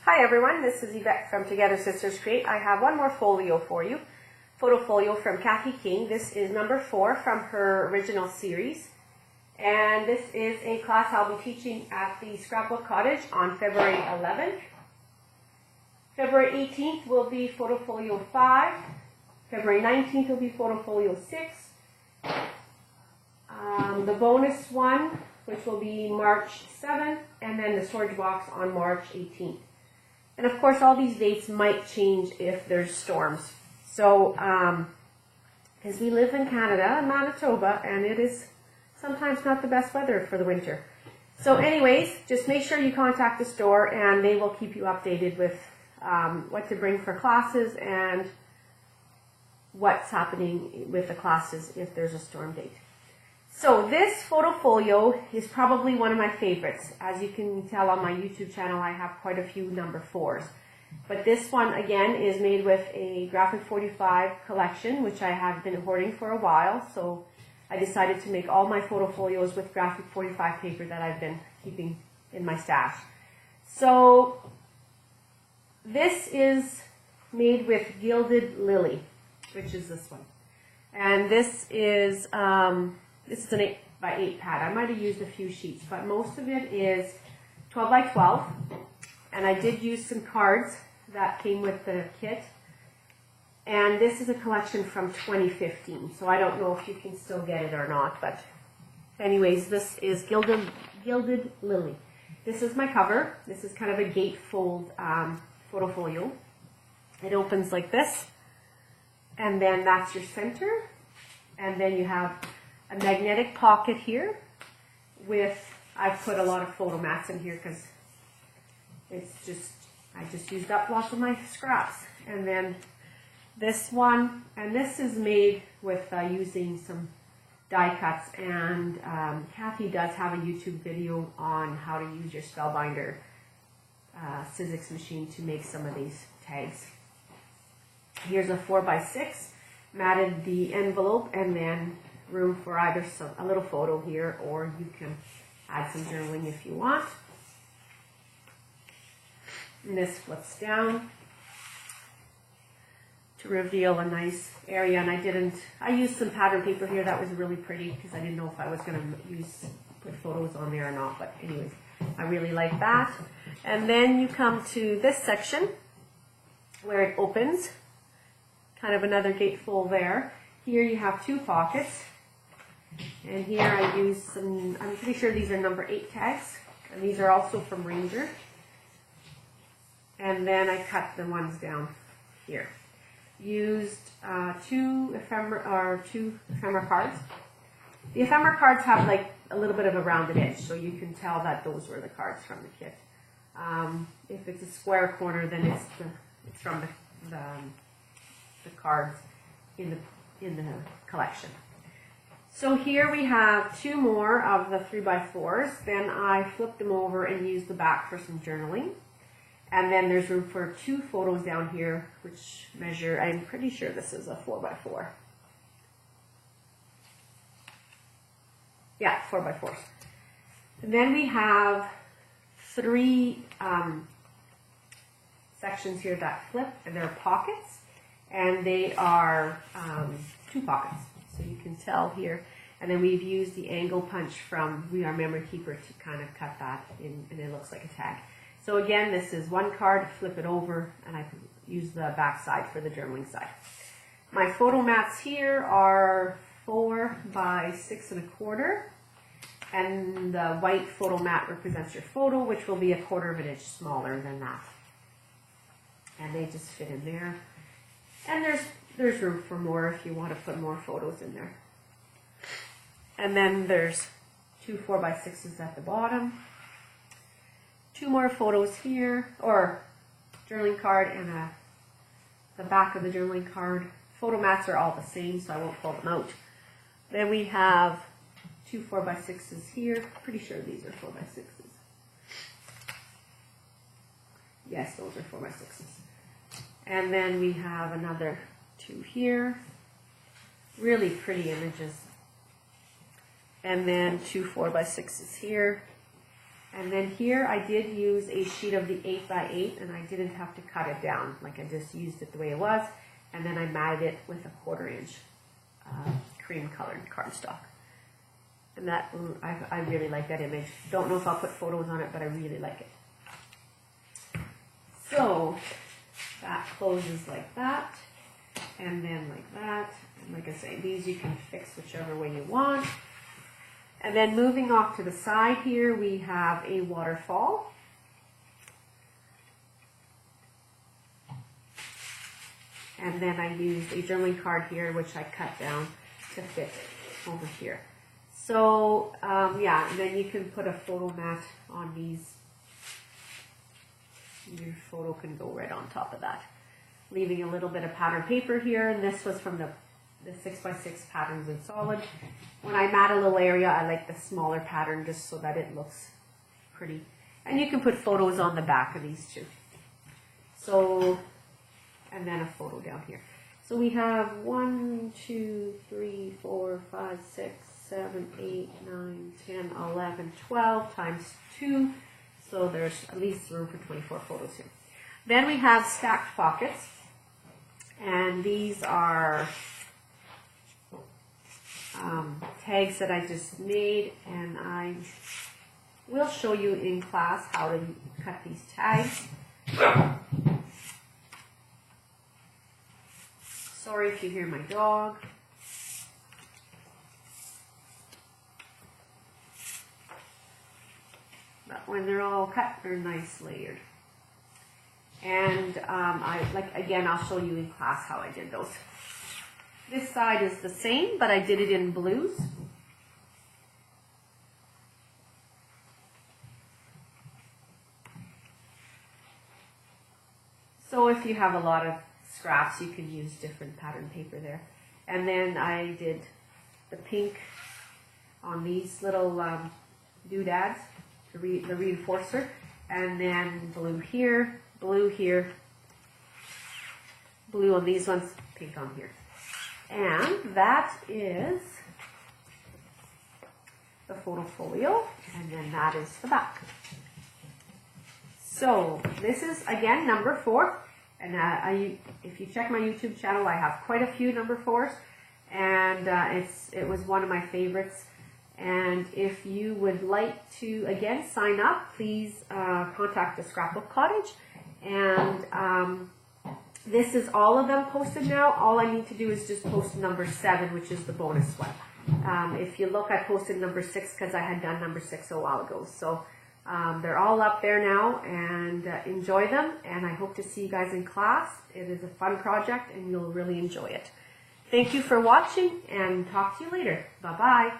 Hi everyone, this is Yvette from Together Sisters Create. I have one more folio for you. Photo folio from Kathy King. This is number 4 from her original series. And this is a class I'll be teaching at the Scrapbook Cottage on February 11th. February 18th will be Photo Folio 5. February 19th will be Photo Folio 6. The bonus one, which will be March 7th, and then the storage box on March 18th. And of course, all these dates might change if there's storms. So, because we live in Canada, Manitoba, and it is sometimes not the best weather for the winter. So anyways, just make sure you contact the store and they will keep you updated with what to bring for classes and what's happening with the classes if there's a storm date. So this photo folio is probably one of my favorites. As you can tell on my YouTube channel, I have quite a few number 4s. But this one, again, is made with a Graphic 45 collection, which I have been hoarding for a while. So I decided to make all my photo folios with Graphic 45 paper that I've been keeping in my stash. So this is made with Gilded Lily, which is this one. And this is an 8x8 pad. I might have used a few sheets, but most of it is 12 by 12. And I did use some cards that came with the kit. And this is a collection from 2015, so I don't know if you can still get it or not. But anyways, this is Gilded Lily. This is my cover. This is kind of a gatefold photo folio. It opens like this. And then that's your center. And then you have a magnetic pocket here with, I've put a lot of photo mats in here because I just used up lots of my scraps. And then this one, and this is made with using some die cuts, and Kathy does have a YouTube video on how to use your Spellbinder Sizzix machine to make some of these tags. Here's a 4x6, matted the envelope, and then room for either a little photo here, or you can add some journaling if you want. And this flips down to reveal a nice area. And I used some pattern paper here that was really pretty because I didn't know if I was going to put photos on there or not. But anyways, I really like that. And then you come to this section where it opens, kind of another gatefold there. Here you have 2 pockets. And here I use some, I'm pretty sure these are number 8 tags. And these are also from Ranger. And then I cut the ones down here. Used 2 ephemera cards. The ephemera cards have like a little bit of a rounded edge, so you can tell that those were the cards from the kit. If it's a square corner, then it's from the cards in the collection. So here we have 2 more of the 3x4s. Then I flip them over and use the back for some journaling. And then there's room for 2 photos down here, which measure, I'm pretty sure this is a 4x4. Yeah, 4x4s. And then we have 3 sections here that flip, and they're pockets. And they are 2 pockets. So you can tell here. And then we've used the angle punch from We Are Memory Keeper to kind of cut that in, and it looks like a tag. So again, this is 1 card, flip it over, and I can use the back side for the journaling side. My photo mats here are 4 by 6 1/4, and the white photo mat represents your photo, which will be 1/4 of an inch smaller than that. And they just fit in there. And there's room for more if you want to put more photos in there. And then there's 2 4x6s at the bottom. 2 more photos here, or journaling card and the back of the journaling card. Photo mats are all the same, so I won't pull them out. Then we have 2 4x6s here. Pretty sure these are 4x6s. Yes, those are 4x6s. And then we have another 2 here. Really pretty images. And then 2 4x6s here. And then here I did use a sheet of the 8x8, and I didn't have to cut it down. Like, I just used it the way it was, and then I matted it with a 1/4 inch cream colored cardstock. And that, I really like that image. Don't know if I'll put photos on it, but I really like it. So that closes like that, and then like that. And like I say, these you can fix whichever way you want. And then moving off to the side here, we have a waterfall. And then I used a journaling card here, which I cut down to fit over here. So, yeah, and then you can put a photo mat on these. Your photo can go right on top of that. Leaving a little bit of pattern paper here, and this was from the 6x6 patterns in solid. When I mat a little area, I like the smaller pattern just so that it looks pretty. And you can put photos on the back of these too. So, and then a photo down here. So we have 1, 2, 3, 4, 5, 6, 7, 8, 9, 10, 11, 12 times 2. So there's at least room for 24 photos here. Then we have stacked pockets. And these are tags that I just made, and I will show you in class how to cut these tags. Sorry if you hear my dog. But when they're all cut, they're nice layered. And again, I'll show you in class how I did those. This side is the same, but I did it in blues. So if you have a lot of scraps, you can use different pattern paper there. And then I did the pink on these little doodads, the reinforcer, and then blue here, blue on these ones, pink on here. And that is the Foto Folio, and then that is the back. So this is, again, number 4. And if you check my YouTube channel, I have quite a few number 4s. And it was one of my favorites. And if you would like to, again, sign up, please contact the Scrapbook Cottage. And this is all of them posted now. All I need to do is just post number 7, which is the bonus one. If you look, I posted number 6 because I had done number 6 a while ago. So they're all up there now, and enjoy them. And I hope to see you guys in class. It is a fun project, and you'll really enjoy it. Thank you for watching, and talk to you later. Bye-bye.